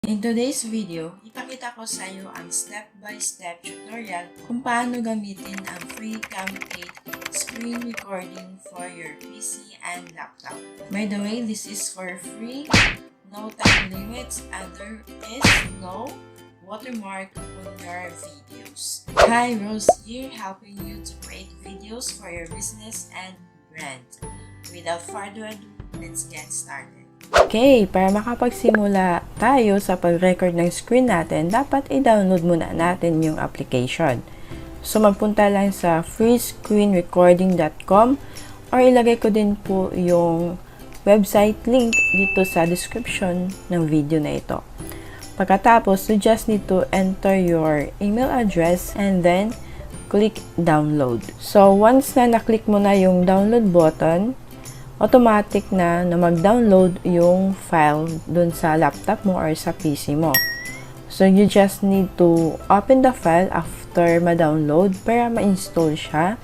In today's video, ipakita ko sa iyo ang step-by-step tutorial kung paano gamitin ang free template screen recording for your PC and laptop. By the way, this is for free, no time limits, and there is no watermark on your videos. Hi, Rose here, helping you to create videos for your business and brand. Without further ado, let's get started. Okay, para makapagsimula tayo sa pag-record ng screen natin, dapat i-download muna natin yung application. So, magpunta lang sa freescreenrecording.com or ilagay ko din po yung website link dito sa description ng video na ito. Pagkatapos, you just need to enter your email address and then click download. So, once na naklik mo na yung download button, automatic na mag-download yung file dun sa laptop mo or sa PC mo. So, you just need to open the file after ma-download para ma-install siya.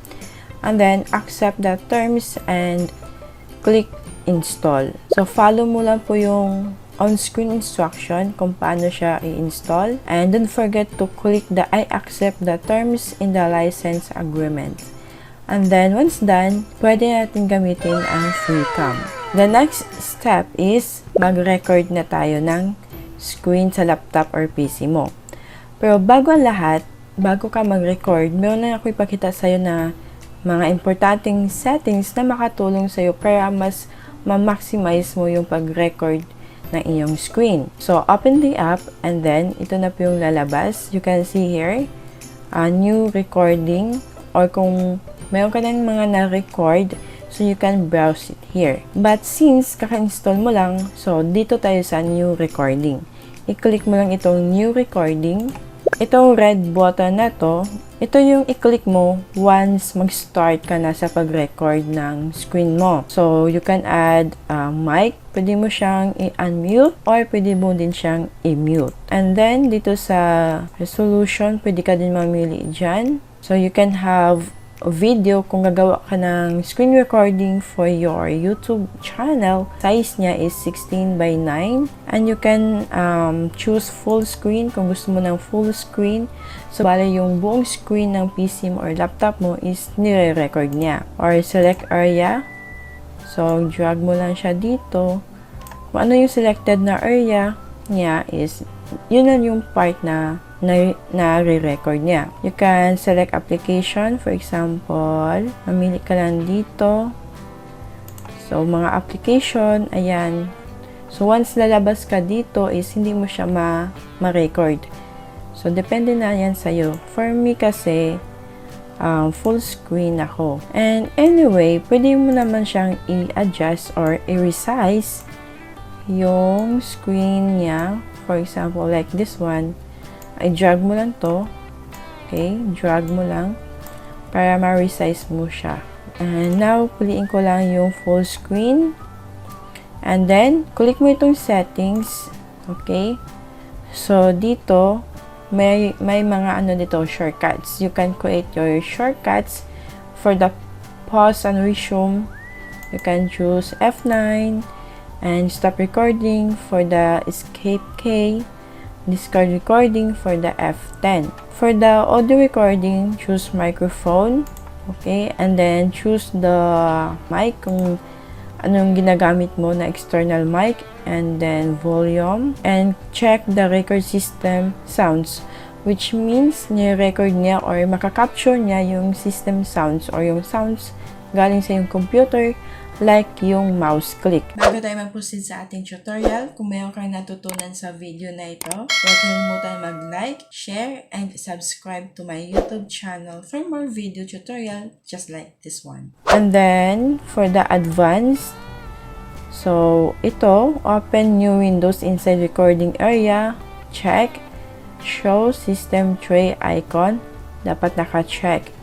And then, accept the terms and click install. So, follow mo lang po yung on-screen instruction kung paano siya i-install. And don't forget to click the I accept the terms in the license agreement. And then, once done, pwede natin gamitin ang free cam. The next step is mag-record na tayo ng screen sa laptop or PC mo. Pero bago ang lahat, bago ka mag-record, meron na ako ipakita sa'yo na mga importanteng settings na makatulong sa'yo para mas ma-maximize mo yung pag-record ng iyong screen. So, open the app and then, ito na po yung lalabas. You can see here, new recording, or kung meron ka ng mga na-record, so you can browse it here. But since kaka-install mo lang, so dito tayo sa new recording. I-click mo lang itong new recording. Itong red button na to, ito yung i-click mo once mag-start ka na sa pag-record ng screen mo. So, you can add mic. Pwede mo siyang i-unmute or pwede mo din siyang i-mute. And then, dito sa resolution, pwede ka din mamili dyan. So, you can have a video kung gagawa ka ng screen recording for your YouTube channel. Size niya is 16 by 9 and you can choose full screen kung gusto mo ng full screen. So, bale yung buong screen ng PC mo or laptop mo is nire-record niya. Or select area. So, drag mo lang siya dito. Kung ano yung selected na area niya is, yun lang yung part na re-record niya. You can select application. For example, mamili ka lang dito. So, mga application, ayan. So, once lalabas ka dito is hindi mo siya ma-record. So, depende na yan sa'yo. For me kasi, full screen ako. And anyway, pwede mo naman siyang i-adjust or i-resize yung screen niya. For example, like this one. Ay, drag mo lang to. Okay? Drag mo lang para ma-resize mo siya. And now, piliin ko lang yung full screen. And then, click mo itong settings. Okay? So, dito, may mga ano dito, shortcuts. You can create your shortcuts for the pause and resume. You can choose F9 and stop recording for the escape key. Discard recording for the F10. For the audio recording, choose microphone. Okay? And then, choose the mic kung anong ginagamit mo na external mic. And then, volume. And check the record system sounds. Which means, ni-record niya or makakapture niya yung system sounds or yung sounds galing sa yung computer, like yung mouse click. Bago tayo mag-proceed sa ating tutorial, kung mayroon kang natutunan sa video na ito, huwag kalimutan mag-like, share, and subscribe to my YouTube channel for more video tutorial just like this one. And then, for the advanced, so ito, open new windows inside recording area, check, show system tray icon, dapat naka-check.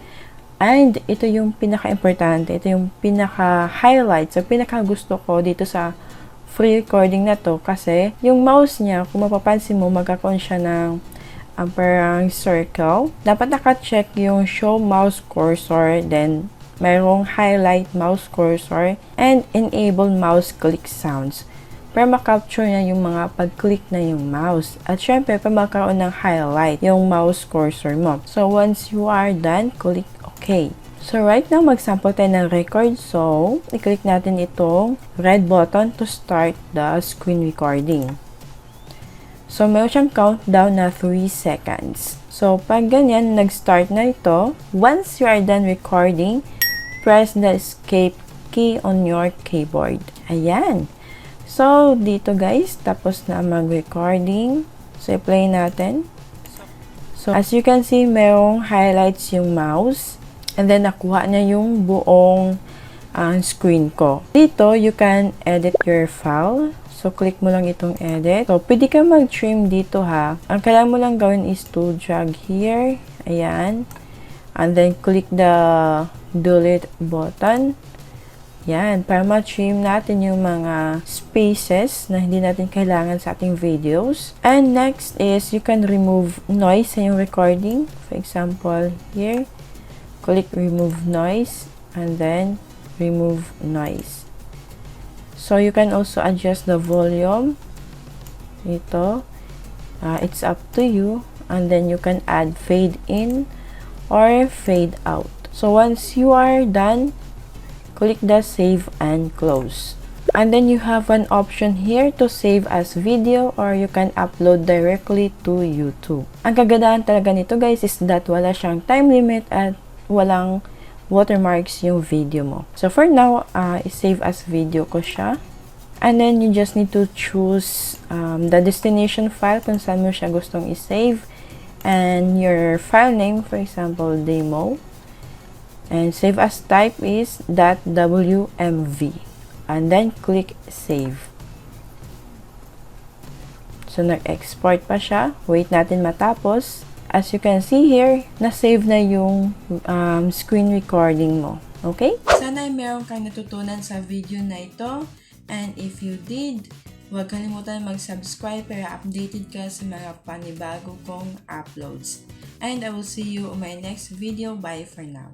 And ito yung pinaka-importante, ito yung pinaka-highlight, so pinaka-gusto ko dito sa free recording na to kasi yung mouse niya, kung mapapansin mo, magkakaroon siya ng parang circle. Dapat naka-check yung show mouse cursor, then mayroong highlight mouse cursor, and enable mouse click sounds. para makapture niya yung mga pag-click na yung mouse. At syempre, para magkaroon ng highlight yung mouse cursor mo. So, once you are done, click OK. So, right now, mag-sample tayo ng record. So, i-click natin itong red button to start the screen recording. So, meron siyang countdown na 3 seconds. So, pag ganyan, nag-start na ito, once you are done recording, press the escape key on your keyboard. Ayan. So, dito guys, tapos na mag-recording. So, i-play natin. So, as you can see, merong highlights yung mouse. And then, nakuha niya yung buong screen ko. Dito, you can edit your file. So, click mo lang itong edit. So, pwede ka mag-trim dito ha. Ang kailangan mo lang gawin is to drag here. Ayan. And then, click the delete button. Yan, para ma-trim natin yung mga spaces na hindi natin kailangan sa ating videos. And next is, you can remove noise sa yung recording. For example, here, click remove noise, and then remove noise. So, you can also adjust the volume. Ito, it's up to you. And then, you can add fade in or fade out. So, once you are done, click the save and close. And then you have an option here to save as video or you can upload directly to YouTube. Ang kagandahan talaga nito guys is that wala siyang time limit at walang watermarks yung video mo. So for now, i-save as video ko siya. And then you just need to choose the destination file kung saan mo siya gustong i-save. And your file name, for example, demo. And save as type is .wmv. And then click save. So nag-export pa siya. Wait natin matapos. As you can see here, na-save na yung screen recording mo. Okay? Sana ay meron kang natutunan sa video na ito. And if you did, huwag kalimutan mag-subscribe para updated ka sa mga panibago kong uploads. And I will see you on my next video. Bye for now.